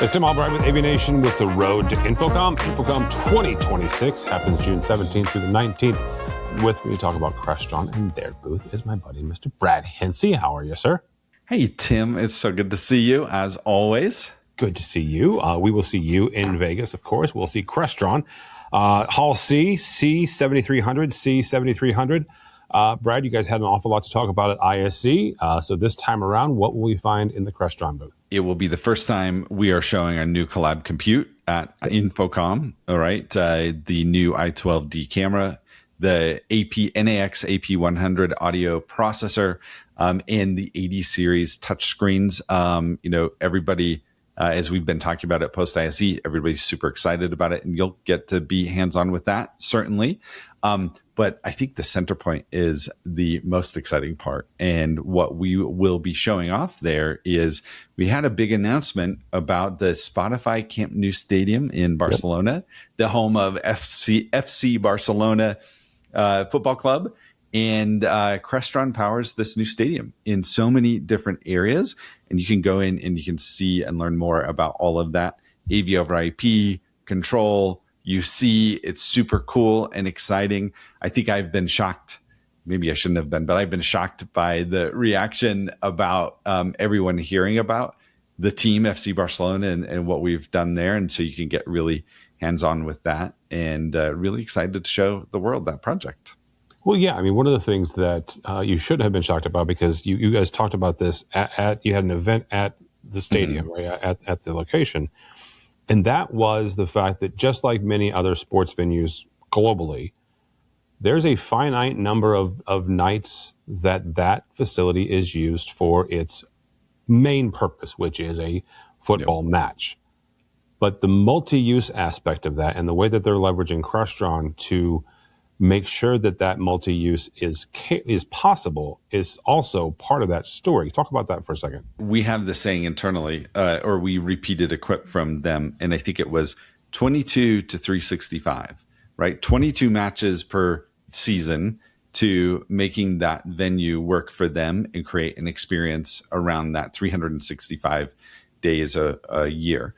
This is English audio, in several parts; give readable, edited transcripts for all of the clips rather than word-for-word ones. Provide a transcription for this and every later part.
It's Tim Albright with AVNation with the road to InfoComm. InfoComm 2026 happens June 17th through the 19th. With me to talk about Crestron and their booth is my buddy, Mr. Brad Hintze. How are you, sir? Hey, Tim. It's so good to see you, as always. Good to see you. We will see you in Vegas, of course. We'll see Crestron. Hall C, C7300, C7300. Brad, you guys had an awful lot to talk about at ISC. So this time around, what will we find in the Crestron booth? It will be the first time we are showing a new collab compute at InfoComm. All right. The new i12D camera, the NAX AP100 audio processor, and the 80 series touchscreens. Everybody, as we've been talking about at post ISE, everybody's super excited about it, and you'll get to be hands-on with that, certainly. But I think the center point is the most exciting part. And what we will be showing off there is we had a big announcement about the Spotify Camp Nou Stadium in Barcelona, the home of FC Barcelona Football Club. And Crestron powers this new stadium in so many different areas. And you can go in and you can see and learn more about all of that. AV over IP, control, you see, it's super cool and exciting. I think I've been shocked. Maybe I shouldn't have been, but I've been shocked by the reaction about everyone hearing about the team, FC Barcelona, and what we've done there. And so you can get really hands-on with that, and really excited to show the world that project. Well, yeah, I mean, one of the things that you should have been shocked about, because you guys talked about this you had an event at the stadium, right, at the location. And that was the fact that just like many other sports venues globally, there's a finite number of nights that facility is used for its main purpose, which is a football match. But the multi-use aspect of that and the way that they're leveraging Crestron to make sure that multi-use is possible is also part of that story. Talk about that for a second. We have the saying internally, or we repeated a quip from them, and I think it was 22 to 365, right? 22 matches per season to making that venue work for them and create an experience around that 365 days a year.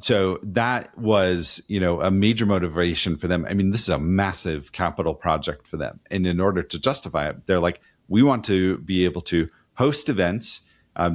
So that was, a major motivation for them. I mean, this is a massive capital project for them. And in order to justify it, they're like, we want to be able to host events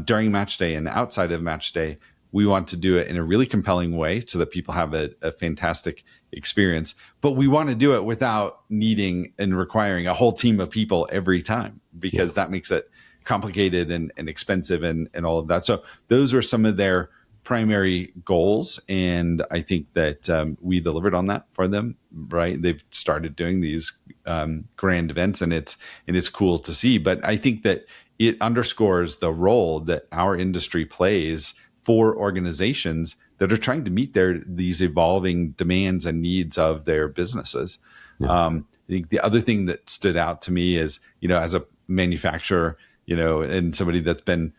during match day and outside of match day. We want to do it in a really compelling way so that people have a fantastic experience. But we want to do it without needing and requiring a whole team of people every time, because that makes it complicated and expensive and all of that. So those were some of their primary goals, and I think that we delivered on that for them. Right, they've started doing these grand events, and it's cool to see. But I think that it underscores the role that our industry plays for organizations that are trying to meet these evolving demands and needs of their businesses. I think the other thing that stood out to me is, as a manufacturer, and somebody that's been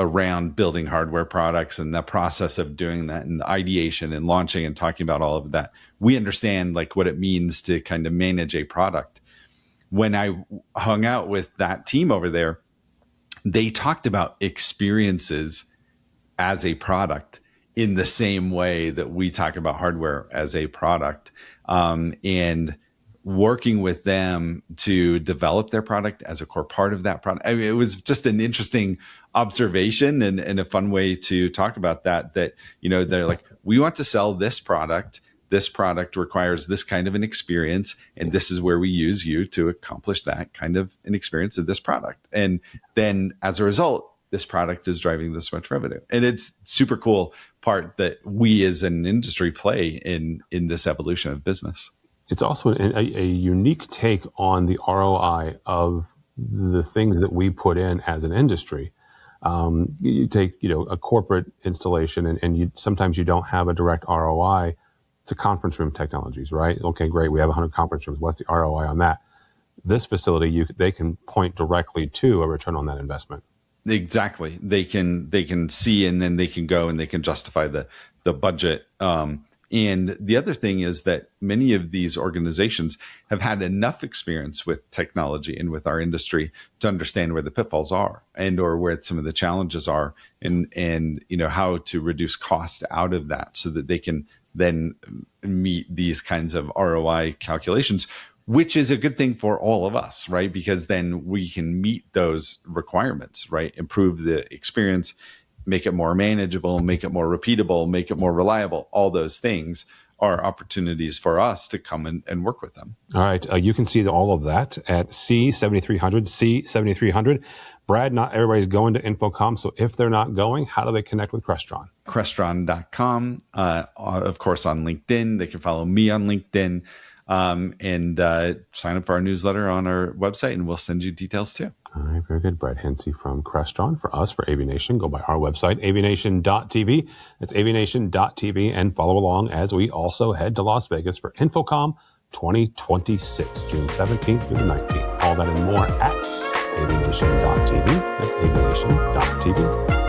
around building hardware products and the process of doing that and the ideation and launching and talking about all of that, we understand like what it means to kind of manage a product. When I hung out with that team over there, they talked about experiences as a product in the same way that we talk about hardware as a product, and working with them to develop their product as a core part of that product. I mean, it was just an interesting observation and a fun way to talk about that, they're like, we want to sell this product. This product requires this kind of an experience, and this is where we use you to accomplish that kind of an experience of this product. And then as a result, this product is driving this much revenue. And it's super cool part that we as an industry play in this evolution of business. It's also a unique take on the ROI of the things that we put in as an industry. You take, a corporate installation, and sometimes you don't have a direct ROI to conference room technologies, right? Okay, great. We have 100 conference rooms. What's the ROI on that? This facility, they can point directly to a return on that investment. Exactly. They can see, and then they can go and they can justify the budget. And the other thing is that many of these organizations have had enough experience with technology and with our industry to understand where the pitfalls are and or where some of the challenges are, and how to reduce cost out of that so that they can then meet these kinds of ROI calculations, which is a good thing for all of us, right? Because then we can meet those requirements, right? Improve the experience, make it more manageable, make it more repeatable, make it more reliable. All those things are opportunities for us to come and work with them. All right. You can see all of that at C7300, C7300. Brad, not everybody's going to InfoComm. So if they're not going, how do they connect with Crestron? Crestron.com. Of course, on LinkedIn. They can follow me on LinkedIn. And sign up for our newsletter on our website, and we'll send you details too. All right, very good. Brad Hintze from Crestron. For us, for AVNation, go by our website, avnation.tv. That's avnation.tv, and follow along as we also head to Las Vegas for InfoComm 2026, June 17th through the 19th. All that and more at avnation.tv. That's avnation.tv.